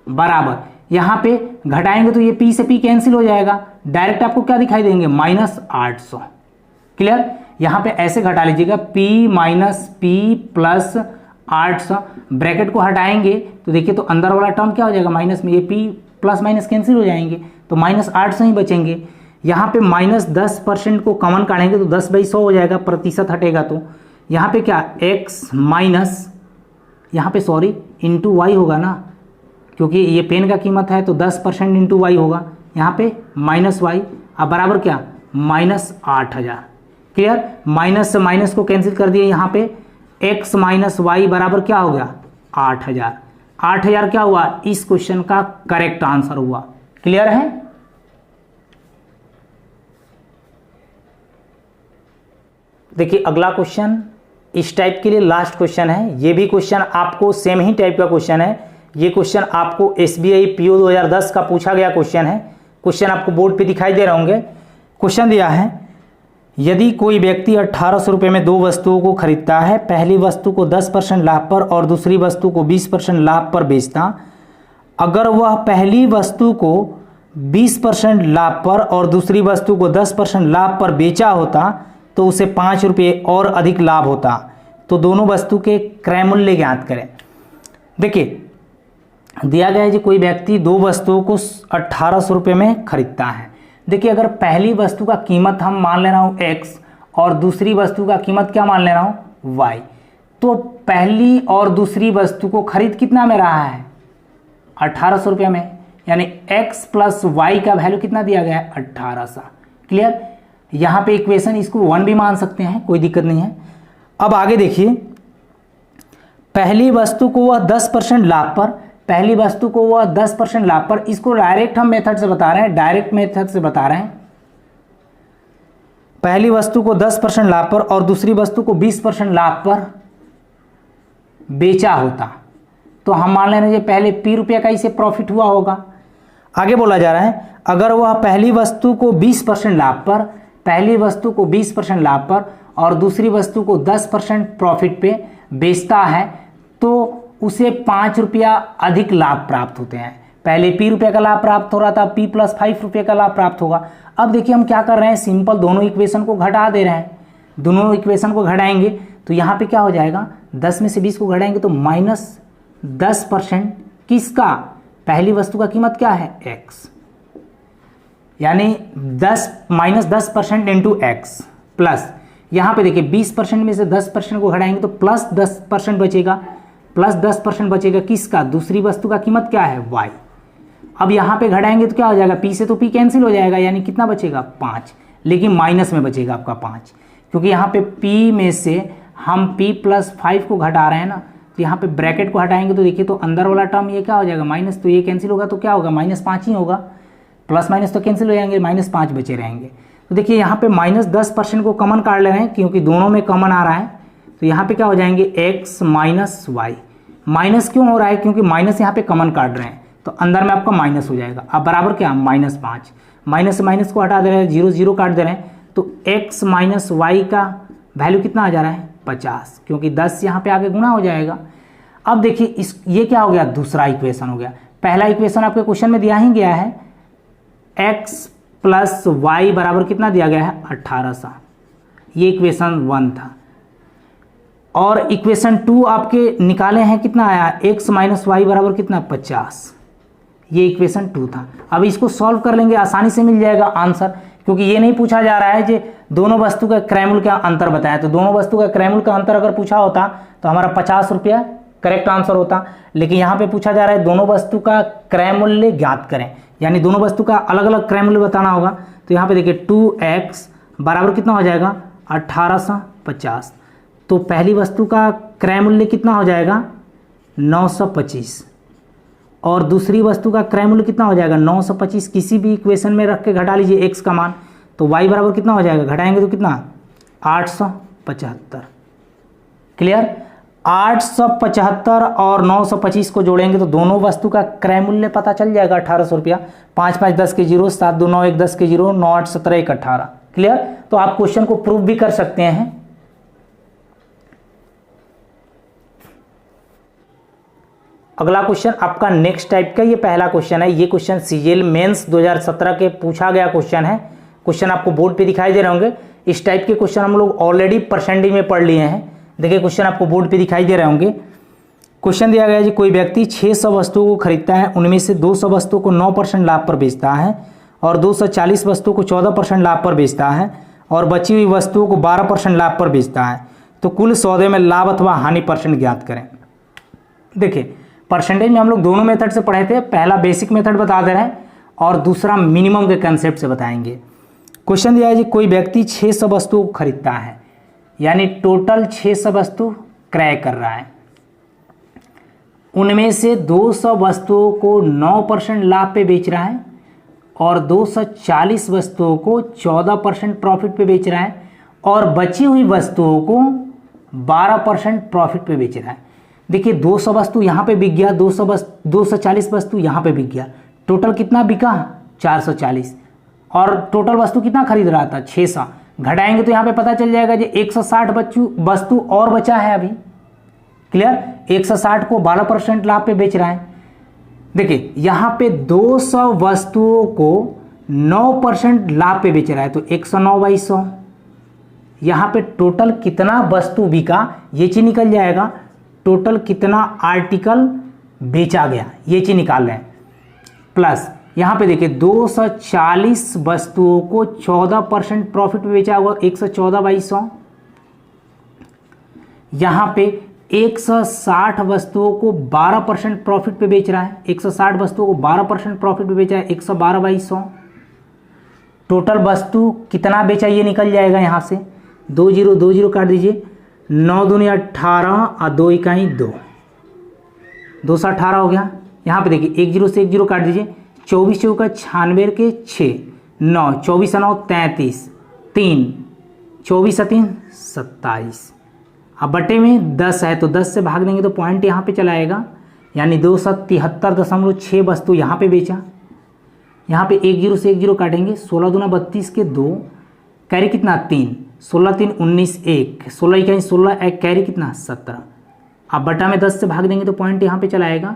बराबर। यहाँ पे घटाएंगे तो ये p से p कैंसिल हो जाएगा, डायरेक्ट आपको क्या दिखाई देंगे, -800। क्लियर, यहाँ पे ऐसे घटा लीजिएगा, p minus p plus 800। Bracket को हटाएंगे तो देखिए तो अंदर वाला टर्म क्या हो जाएगा, माइनस में, ये p प्लस माइनस कैंसिल हो जाएंगे तो -800 ही बचेंगे। यहाँ पे -10% को कॉमन काटेंगे तो 10/100 हो जाएगा, प्रतिशत हटेगा तो यहाँ पे क्या, x माइनस, यहाँ पे सॉरी इंटू वाई होगा ना, क्योंकि ये पेन का कीमत है तो 10% इंटू वाई होगा। यहाँ पे -y, अब बराबर क्या, -8000। क्लियर, माइनस से माइनस को कैंसिल कर दिए, यहाँ पे x माइनस वाई बराबर क्या हो गया, 8000। 8000 क्या हुआ, इस क्वेश्चन का करेक्ट आंसर हुआ। क्लियर है। देखिए अगला क्वेश्चन इस टाइप के लिए लास्ट क्वेश्चन है। ये भी क्वेश्चन आपको सेम ही टाइप का क्वेश्चन है। ये क्वेश्चन आपको SBI PO 2010 का पूछा गया क्वेश्चन है। क्वेश्चन आपको बोर्ड पे दिखाई दे रहे होंगे। क्वेश्चन दिया है, यदि कोई व्यक्ति 1800 रुपये में 2 वस्तुओं को खरीदता है, पहली वस्तु को 10% लाभ पर और दूसरी वस्तु को 20% लाभ पर बेचता, अगर वह पहली वस्तु को 20% लाभ पर और दूसरी वस्तु को 10% लाभ पर बेचा होता तो उसे 5 रुपये और अधिक लाभ होता। तो दोनों वस्तु के क्रय मूल्य ज्ञात करें। देखिए दिया गया है कि कोई व्यक्ति 2 वस्तुओं को 1800 रुपये में खरीदता है। देखिए अगर पहली वस्तु का कीमत हम मान ले रहा हूँ x और दूसरी वस्तु का कीमत क्या मान ले रहा हूँ y, तो पहली और दूसरी वस्तु को खरीद कितना में रहा है, 1800 रुपये में, यानी x प्लस y का वैल्यू कितना दिया गया है, 1800। क्लियर, यहाँ पे इक्वेशन इसको 1 भी मान सकते हैं, कोई दिक्कत नहीं है। अब आगे देखिए, पहली वस्तु को वह 10% लाभ पर पहली वस्तु को वह 10% लाभ पर, इसको डायरेक्ट हम मेथड से बता रहे हैं, डायरेक्ट मेथड से बता रहे हैं। पहली वस्तु को 10% लाभ पर और दूसरी वस्तु को 20% लाभ पर बेचा होता, तो हम मान ले रहे हैं पहले P रुपये का इसे प्रॉफिट हुआ होगा। आगे बोला जा रहा है अगर वह पहली वस्तु को 20% लाभ पर, पहली वस्तु को 20% लाभ पर और दूसरी वस्तु को 10% प्रॉफिट पे बेचता है तो उसे 5 रुपया अधिक लाभ प्राप्त होते हैं। पहले P रुपये का लाभ प्राप्त हो रहा था, P + 5 रुपये का लाभ प्राप्त होगा। अब देखिए हम क्या कर रहे हैं, सिंपल दोनों इक्वेशन को घटा दे रहे हैं। दोनों इक्वेशन को घटाएंगे तो यहाँ पे क्या हो जाएगा, 10 में से 20 को घटाएंगे तो -10% किसका, पहली वस्तु का कीमत क्या है x, यानी 10% इंटू x प्लस यहाँ पे देखिए 20% में से 10% को घटाएंगे तो +10% बचेगा, +10% बचेगा किसका, दूसरी वस्तु का कीमत क्या है y। अब यहाँ पे घटाएंगे तो क्या हो जाएगा, p से तो p कैंसिल हो जाएगा, यानी कितना बचेगा 5, लेकिन माइनस में बचेगा आपका 5, क्योंकि यहाँ पे p में से हम p + 5 को घटा रहे हैं ना, तो यहाँ पे ब्रैकेट को हटाएंगे तो देखिए तो अंदर वाला टर्म ये क्या हो जाएगा माइनस, तो ये कैंसिल होगा तो क्या होगा -5 ही होगा, प्लस माइनस तो कैंसिल हो जाएंगे, -5 बचे रहेंगे। तो देखिए यहाँ पे -10% को कॉमन काट ले रहे हैं क्योंकि दोनों में कॉमन आ रहा है, तो यहाँ पे क्या हो जाएंगे x - y। माइनस क्यों हो रहा है, क्योंकि माइनस यहाँ पे कॉमन काट रहे हैं तो अंदर में आपका माइनस हो जाएगा। अब बराबर क्या, -5, माइनस से माइनस को हटा दे रहे हैं, 0 0 काट दे रहे हैं, तो x - y का वैल्यू कितना आ जा रहा है 50, क्योंकि 10 यहाँ पे आगे गुना हो जाएगा। अब देखिए इस ये क्या हो गया, दूसरा इक्वेशन हो गया। पहला इक्वेशन आपके क्वेश्चन में दिया ही गया है, x + y बराबर कितना दिया गया है 1800, ये इक्वेशन 1 था। और इक्वेशन 2 आपके निकाले हैं, कितना आया, x - y बराबर कितना 50, ये इक्वेशन 2 था। अब इसको सॉल्व कर लेंगे, आसानी से मिल जाएगा आंसर, क्योंकि ये नहीं पूछा जा रहा है कि दोनों वस्तु का क्रय मूल्य का अंतर बताएं। तो दोनों वस्तु का क्रय मूल्य का अंतर अगर पूछा होता तो हमारा 50 रुपया करेक्ट आंसर होता, लेकिन यहाँ पे पूछा जा रहा है दोनों वस्तु का क्रय मूल्य ज्ञात करें, यानी दोनों वस्तु का अलग अलग क्रय मूल्य बताना होगा। तो यहाँ पे देखिए 2x बराबर कितना हो जाएगा 1850, तो पहली वस्तु का क्रय मूल्य कितना हो जाएगा 925 और दूसरी वस्तु का क्रय मूल्य कितना हो जाएगा 925। किसी भी इक्वेशन में रख के घटा लीजिए x का मान, तो y बराबर कितना हो जाएगा, घटाएंगे तो कितना 875। क्लियर, 875 और 925 को जोड़ेंगे तो दोनों वस्तु का क्रय मूल्य पता चल जाएगा 1800 रुपया। 5 5 10 के 0, 7 2 9 1 10 के 0, 9 8 17 1 18। क्लियर, तो आप क्वेश्चन को प्रूव भी कर सकते हैं। अगला क्वेश्चन आपका नेक्स्ट टाइप का, ये पहला क्वेश्चन है। ये क्वेश्चन सीजीएल मेंस 2017 के पूछा गया क्वेश्चन है। क्वेश्चन आपको बोर्ड पे दिखाई दे रहे होंगे। इस टाइप के क्वेश्चन हम लोग ऑलरेडी परसेंटेज में पढ़ लिए हैं। देखिए क्वेश्चन आपको बोर्ड पे दिखाई दे रहे होंगे। क्वेश्चन दिया गया है जी, कोई व्यक्ति 600 वस्तुओं को खरीदता है, उनमें से 200 वस्तुओं को 9% लाभ पर बेचता है और 240 वस्तुओं को 14% लाभ पर बेचता है और बची हुई वस्तुओं को 12% लाभ पर बेचता है। तो कुल सौदे में लाभ अथवा हानि परसेंट ज्ञात करें। देखिए परसेंटेज में हम लोग दोनों मेथड से पढ़े थे। पहला बेसिक मेथड बता दे रहे हैं और दूसरा मिनिमम के कंसेप्ट से बताएंगे। क्वेश्चन दिया है जी, कोई व्यक्ति 600 वस्तुओं को खरीदता है, यानी टोटल 600 वस्तु क्रय कर रहा है। उनमें से 200 वस्तुओं को 9% लाभ पे बेच रहा है और 240 वस्तुओं को 14% प्रॉफिट पे बेच रहा है और बची हुई वस्तुओं को 12% प्रॉफिट पे बेच रहा है। देखिए 200 वस्तु यहाँ पे बिक गया, 240 वस्तु यहाँ पे बिक गया। टोटल कितना बिका 440 और टोटल वस्तु कितना खरीद रहा था 600। घटाएंगे तो यहाँ पे पता चल जाएगा जी 160 वस्तु और बचा है अभी। क्लियर, 160 को 12% लाभ पे बेच रहा है। देखिए यहाँ पे 200 वस्तुओं को 9% लाभ पे बेच रहा है, तो 109/100। यहाँ पे टोटल कितना वस्तु बिका ये चीज निकल जाएगा, टोटल कितना आर्टिकल बेचा गया ये चीज निकाल रहे हैं। प्लस यहाँ पे देखिए 240 वस्तुओं को 14% प्रॉफिट पे बेचा हुआ, 114/100। यहाँ पे 160 वस्तुओं को 12% प्रॉफिट पे बेच रहा है, 160 वस्तुओं को 12% प्रॉफिट पे बेचा है, 112/100। टोटल वस्तु कितना बेचा ये निकल जाएगा। यहाँ से 2 0 काट दीजिए, 9 दूनी 18 और 2 इकाई 2, 218 हो गया। यहाँ पे देखिए 1 जीरो से 1 जीरो काट दीजिए, 24 चौका 96 के 6, 9, 24 9 33, 3, 24 3 27। अब बटे में 10 है तो 10 से भाग देंगे तो पॉइंट यहाँ पे चला आएगा, यानी 273.6 वस्तु यहाँ पे बेचा। यहाँ पे 1 जीरो से 1 जीरो काटेंगे, 16 दूना 32 के 2, कैरी कितना 3, 16 3 19 1, 16 इकाई 16 एक कैरी कितना 17। अब बटा में 10 से भाग देंगे तो पॉइंट यहाँ पे चला आएगा,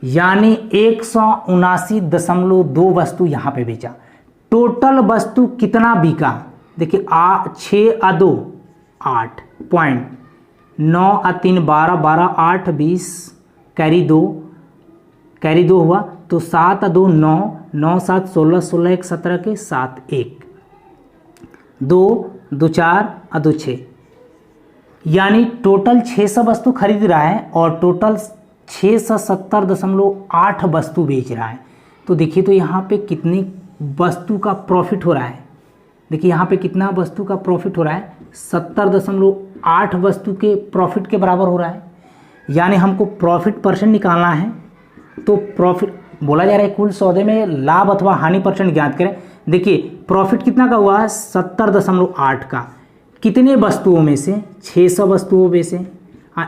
यानी 179.2 वस्तु यहाँ पे बेचा। टोटल वस्तु कितना बिका, देखिए 6 आ 2 8 पॉइंट, 9 आ 3 12, 12 8 20, कैरी 2 हुआ तो 7 आ 2 9, 9 7 16, 16 1 17 के 7 1, 2 2 4 आ 2 6, यानी टोटल 600 वस्तु खरीद रहा है और टोटल 670.8 वस्तु बेच रहा है। तो देखिए तो यहाँ पे कितनी वस्तु का प्रॉफिट हो रहा है, देखिए यहाँ पे कितना वस्तु का प्रॉफिट हो रहा है, 70.8 वस्तु के प्रॉफिट के बराबर हो रहा है। यानी हमको प्रॉफिट परसेंट निकालना है, तो प्रॉफिट बोला जा रहा है कुल सौदे में लाभ अथवा हानि परसेंट ज्ञात करें। देखिए प्रॉफिट कितना का हुआ है, 70.8 का, कितने वस्तुओं में से, 600 वस्तुओं में से,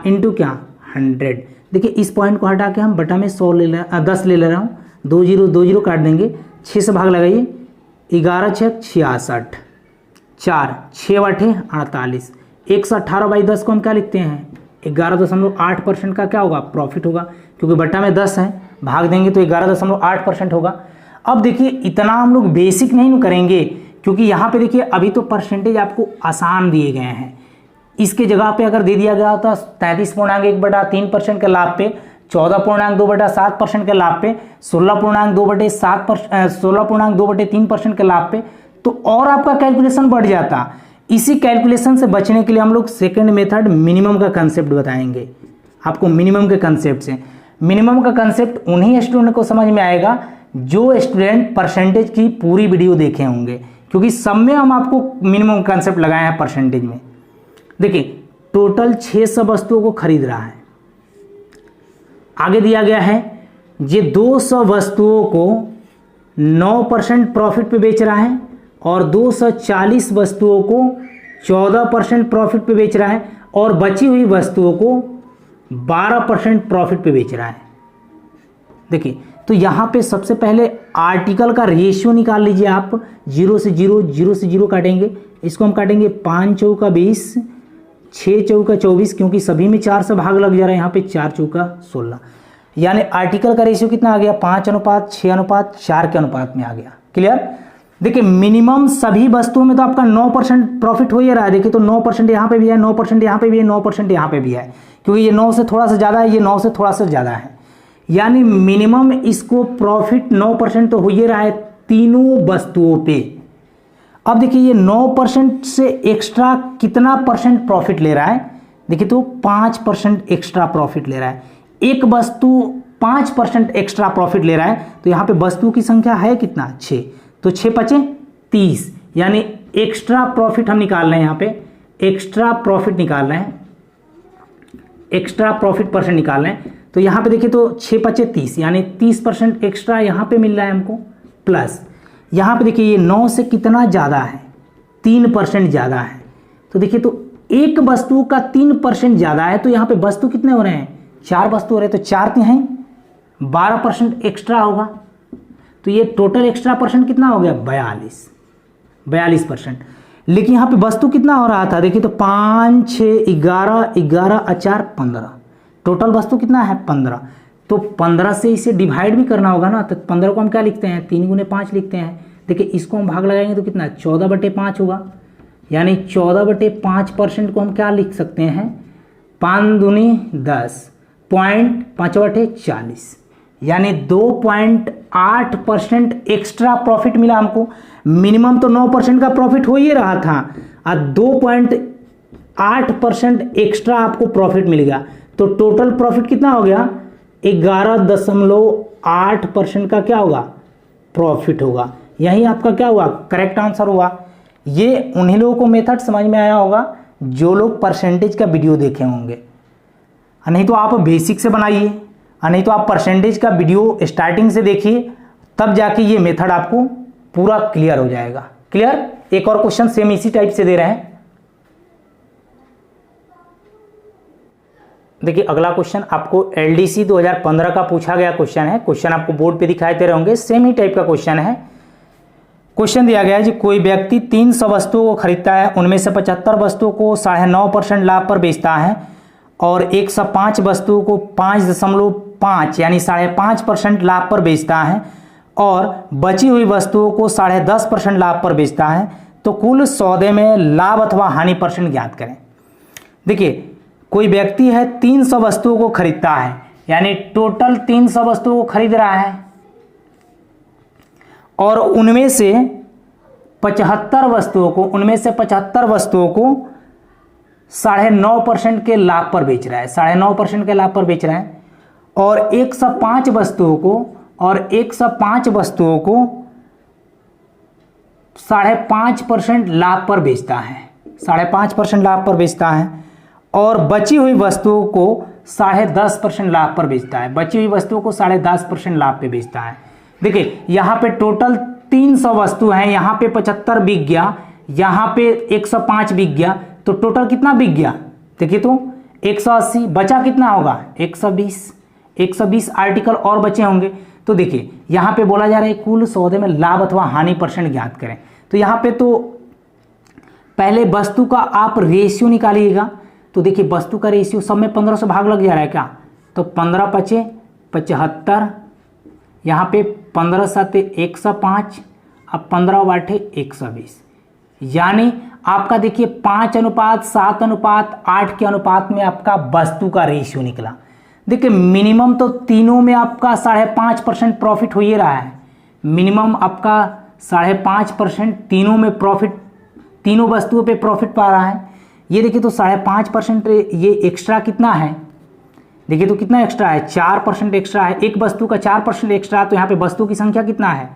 इंटू क्या 100। देखिए इस पॉइंट को हटा के हम बटा में 10 ले रहा हूँ, 2 जीरो काट देंगे, 6 से भाग लगाइए, 11 6 66, 4 6 8 48, 118/10 को हम क्या लिखते हैं, 11.8% का क्या होगा प्रॉफिट होगा, क्योंकि बटा में 10 है, भाग देंगे तो 11.8% होगा। अब देखिए इतना हम लोग बेसिक नहीं करेंगे, क्योंकि यहाँ पे देखिए अभी तो परसेंटेज आपको आसान दिए गए हैं। इसके जगह पे अगर दे दिया गया होता 33.1/3% के लाभ पे, 14.2/7% के लाभ पे, 16.2/3% के लाभ पे, तो और आपका कैलकुलेशन बढ़ जाता। इसी कैलकुलेशन से बचने के लिए हम लोग सेकंड मेथड मिनिमम का कंसेप्ट बताएंगे आपको। मिनिमम के कंसेप्ट से, मिनिमम का कंसेप्ट उन्हीं स्टूडेंट को समझ में आएगा जो स्टूडेंट परसेंटेज की पूरी वीडियो देखे होंगे, क्योंकि सब में हम आपको मिनिमम कंसेप्ट लगाए हैं परसेंटेज में। देखिए टोटल 600 वस्तुओं को खरीद रहा है, आगे दिया गया है ये 200 वस्तुओं को 9% प्रॉफिट पे बेच रहा है और 240 वस्तुओं को 14% प्रॉफिट पे बेच रहा है और बची हुई वस्तुओं को 12% प्रॉफिट पे बेच रहा है। देखिए तो यहाँ पे सबसे पहले आर्टिकल का रेशियो निकाल लीजिए आप, 0 से 0 काटेंगे, इसको हम काटेंगे 5 चौका 20, 6 चौका 24, क्योंकि सभी में 4 से भाग लग जा रहा है, यहाँ पे 4 चौका 16, यानी आर्टिकल का रेशियो कितना आ गया 5:6:4 के अनुपात में आ गया। क्लियर। देखिए मिनिमम सभी वस्तुओं में तो आपका 9% प्रॉफिट हो ही रहा है। देखिए तो 9% यहाँ पे भी है, 9% यहाँ पे भी है, 9% यहाँ पे भी है, क्योंकि ये 9 से थोड़ा सा ज़्यादा है, ये 9 से थोड़ा सा ज़्यादा है, यानी मिनिमम इसको प्रॉफिट 9% तो हो ही रहा है तीनों वस्तुओं पे। अब देखिए ये 9% से एक्स्ट्रा कितना परसेंट प्रॉफिट ले रहा है, देखिए तो 5% एक्स्ट्रा प्रॉफिट ले रहा है। एक वस्तु 5% एक्स्ट्रा प्रॉफिट ले रहा है, तो यहाँ पे वस्तु की संख्या है कितना 6, तो 6 5 30, यानी एक्स्ट्रा प्रॉफिट हम निकाल रहे हैं, यहाँ पे एक्स्ट्रा प्रॉफिट निकाल रहे हैं, एक्स्ट्रा प्रॉफिट परसेंट निकाल रहे हैं। तो यहाँ पे देखिए तो 6 5 30, यानी 30% एक्स्ट्रा यहाँ पे मिल रहा है हमको, प्लस यहाँ पे देखिए ये 9 से कितना ज़्यादा है, 3% ज़्यादा है। तो देखिए तो एक वस्तु का 3% ज़्यादा है, तो यहाँ पे वस्तु कितने हो रहे हैं, 4 वस्तु हो रहे हैं, तो 4 हैं 12% एक्स्ट्रा होगा, तो ये टोटल एक्स्ट्रा परसेंट कितना हो गया 42%। लेकिन यहाँ पे वस्तु कितना हो रहा था, देखिए तो 5 6 11 11 4 15, टोटल वस्तु कितना है 15, तो 15 से इसे डिवाइड भी करना होगा ना, तो 15 को हम क्या लिखते हैं 3 × 5 लिखते हैं। देखिए इसको हम भाग लगाएंगे तो कितना 14/5 होगा, यानी 14/5% को हम क्या लिख सकते हैं 5 दूनी 10, 5/40, यानी 2.8% एक्स्ट्रा प्रॉफिट मिला हमको। मिनिमम तो 9% का प्रॉफिट हो ही रहा था, और 2.8% एक्स्ट्रा आपको प्रॉफिट मिल गया, तो टोटल प्रॉफिट कितना हो गया 11.8% का क्या होगा प्रॉफिट होगा। यही आपका क्या हुआ करेक्ट आंसर हुआ। ये उन्हीं लोगों को मेथड समझ में आया होगा जो लोग परसेंटेज का वीडियो देखे होंगे, नहीं तो आप बेसिक से बनाइए, और नहीं तो आप परसेंटेज का वीडियो स्टार्टिंग से देखिए, तब जाके ये मेथड आपको पूरा क्लियर हो जाएगा। क्लियर। एक और क्वेश्चन सेम इसी टाइप से दे रहे हैं। देखिए अगला क्वेश्चन आपको एलडीसी 2015 का पूछा गया क्वेश्चन है। क्वेश्चन आपको बोर्ड पे दिखाई दे रहे होंगे, सेम ही टाइप का क्वेश्चन है। क्वेश्चन दिया गया है जी, कोई व्यक्ति 300 वस्तुओं को खरीदता है, उनमें से 75 वस्तुओं को 9.5% लाभ पर बेचता है और 105 वस्तुओं को 5.5 यानी 5.5% लाभ पर बेचता है और बची हुई वस्तुओं को 10.5% लाभ पर बेचता है, तो कुल सौदे में लाभ अथवा हानि परसेंट ज्ञात करें। देखिए कोई व्यक्ति है 300 वस्तुओं को खरीदता है, यानी टोटल 300 वस्तुओं को खरीद रहा है और उनमें से 75 वस्तुओं को 9.5% के लाभ पर बेच रहा है, 9.5% के लाभ पर बेच रहा है और 105 वस्तुओं को 5.5% लाभ पर बेचता है, 5.5% लाभ पर बेचता है और बची हुई वस्तुओं को 10.5% लाभ पर बेचता है, बची हुई वस्तुओं को 10.5% लाभ पे बेचता है। देखिए यहाँ पे टोटल 300 वस्तु हैं, यहाँ पे 75 बिक गया, यहाँ पे 105 बिक गया, तो टोटल कितना बिक गया? देखिए तो 180, बचा कितना होगा? 120 आर्टिकल और बचे होंगे। तो देखिए यहाँ पे बोला जा रहा है कुल सौदे में लाभ अथवा हानि परसेंट ज्ञात करें। तो यहाँ पे तो पहले वस्तु का आप रेशियो निकालिएगा। तो देखिए वस्तु का रेशियो सब में 15 से भाग लग जा रहा है क्या? तो 15 पचे 75, यहाँ पे 15 7 105, अब 15 बाटे 120, यानी आपका देखिए 5:7:8 के अनुपात में आपका वस्तु का रेशियो निकला। देखिए मिनिमम तो तीनों में आपका 5.5% प्रॉफिट हो ही रहा है, मिनिमम आपका 5.5% तीनों में प्रॉफिट, तीनों वस्तुओं पे प्रॉफिट पा रहा है। ये देखिए तो 5.5% ये एक्स्ट्रा कितना है? देखिए तो कितना एक्स्ट्रा है? 4% एक्स्ट्रा है। एक वस्तु का 4% एक्स्ट्रा, तो यहाँ पे वस्तु की संख्या कितना है?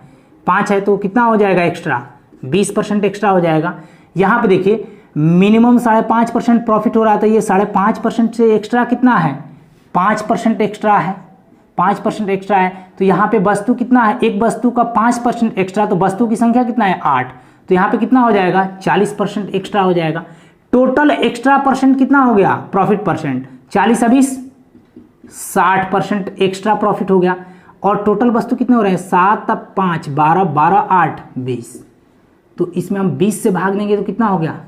5 है, तो कितना हो जाएगा एक्स्ट्रा? 20% एक्स्ट्रा हो जाएगा। यहाँ पे देखिए मिनिमम 5.5% प्रॉफिट हो रहा था, ये 5.5% से एक्स्ट्रा कितना है? 5% एक्स्ट्रा है, 5% एक्स्ट्रा है। तो यहाँ पे वस्तु कितना है? एक वस्तु का 5% एक्स्ट्रा, तो वस्तु की संख्या कितना है? 8, तो यहाँ पे कितना हो जाएगा? 40% एक्स्ट्रा हो जाएगा। टोटल एक्स्ट्रा परसेंट कितना हो गया? प्रॉफिट परसेंट 40 20 60% एक्स्ट्रा प्रॉफिट हो गया। और टोटल वस्तु कितने हो रहे हैं? 7 अब 5 12 12 8 20, तो इसमें हम 20 से भाग देंगे तो कितना हो गया?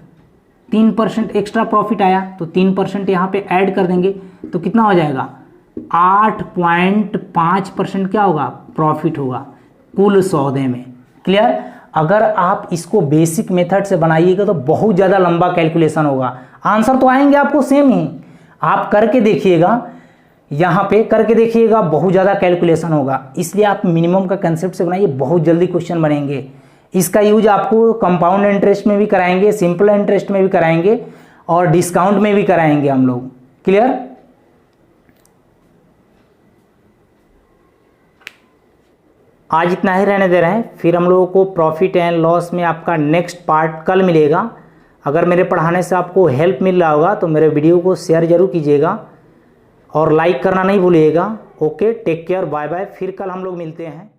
3% एक्स्ट्रा प्रॉफिट आया, तो 3% यहाँ पे ऐड कर देंगे तो कितना हो जाएगा? 8.5% क्या होगा? प्रॉफिट होगा कुल सौदे में। क्लियर। अगर आप इसको बेसिक मेथड से बनाइएगा तो बहुत ज़्यादा लंबा कैलकुलेशन होगा, आंसर तो आएंगे आपको सेम ही, आप करके देखिएगा, यहाँ पे करके देखिएगा, बहुत ज़्यादा कैलकुलेशन होगा। इसलिए आप मिनिमम का कंसेप्ट से बनाइए, बहुत जल्दी क्वेश्चन बनेंगे। इसका यूज आपको कंपाउंड इंटरेस्ट में भी कराएंगे, सिंपल इंटरेस्ट में भी कराएंगे और डिस्काउंट में भी कराएंगे हम लोग। क्लियर। आज इतना ही रहने दे रहे हैं, फिर हम लोगों को प्रॉफिट एंड लॉस में आपका नेक्स्ट पार्ट कल मिलेगा। अगर मेरे पढ़ाने से आपको हेल्प मिल रहा होगा तो मेरे वीडियो को शेयर जरूर कीजिएगा और लाइक करना नहीं भूलिएगा। Okay, take care, bye bye, फिर कल हम लोग मिलते हैं।